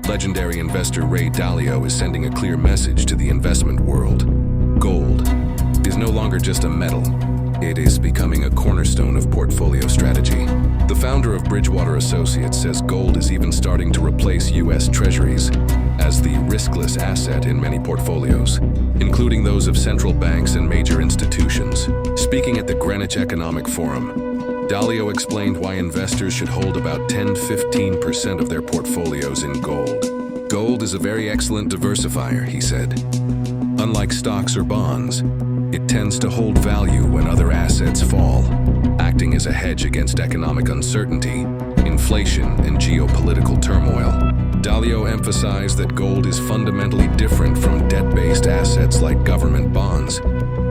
Legendary investor Ray Dalio is sending a clear message to the investment world. Gold is no longer just a metal. It is becoming a cornerstone of portfolio strategy. The founder of Bridgewater Associates says gold is even starting to replace U.S. Treasuries as the riskless asset in many portfolios, including those of central banks and major institutions. Speaking at the Greenwich Economic Forum, Dalio explained why investors should hold about 10–15% of their portfolios in gold. Gold is a very excellent diversifier, he said. Unlike stocks or bonds, it tends to hold value when other assets fall, acting as a hedge against economic uncertainty, inflation, and geopolitical turmoil. Dalio emphasized that gold is fundamentally different from debt-based assets like government bonds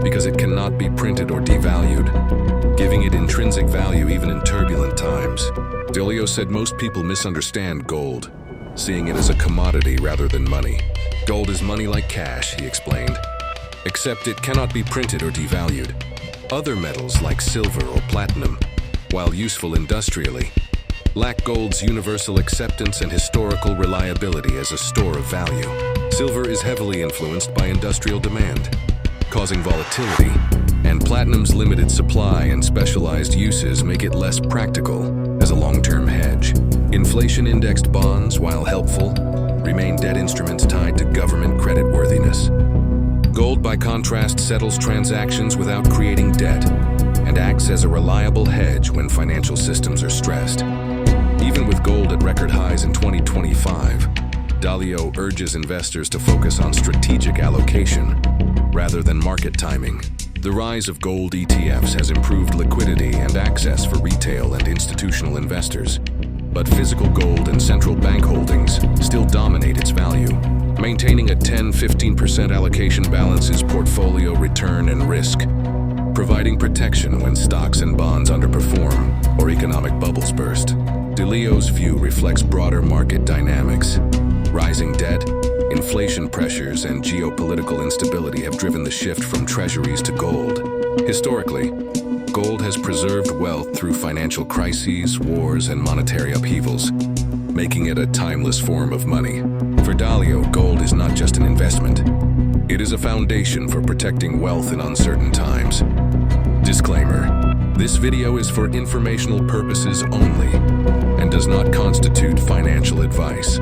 because it cannot be printed or devalued, giving it intrinsic value even in turbulent times. Dalio said most people misunderstand gold, seeing it as a commodity rather than money. Gold is money like cash, he explained, except it cannot be printed or devalued. Other metals like silver or platinum, while useful industrially, lack gold's universal acceptance and historical reliability as a store of value. Silver is heavily influenced by industrial demand, causing volatility, and platinum's limited supply and specialized uses make it less practical as a long-term hedge. Inflation-indexed bonds, while helpful, remain debt instruments tied to government creditworthiness. Gold, by contrast, settles transactions without creating debt and acts as a reliable hedge when financial systems are stressed. Even with gold at record highs in 2025, Dalio urges investors to focus on strategic allocation rather than market timing. The rise of gold ETFs has improved liquidity and access for retail and institutional investors, but physical gold and central bank holdings still dominate its value. Maintaining a 10–15% allocation balances portfolio return and risk, providing protection when stocks and bonds underperform or economic bubbles burst. Dalio's view reflects broader market dynamics. Rising debt, inflation pressures, and geopolitical instability have driven the shift from treasuries to gold. Historically, gold has preserved wealth through financial crises, wars, and monetary upheavals, making it a timeless form of money. For Dalio, gold is not just an investment. It is a foundation for protecting wealth in uncertain times. Disclaimer: this video is for informational purposes only and does not constitute financial advice.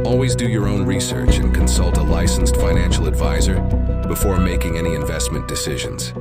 Always do your own research and consult a licensed financial advisor before making any investment decisions.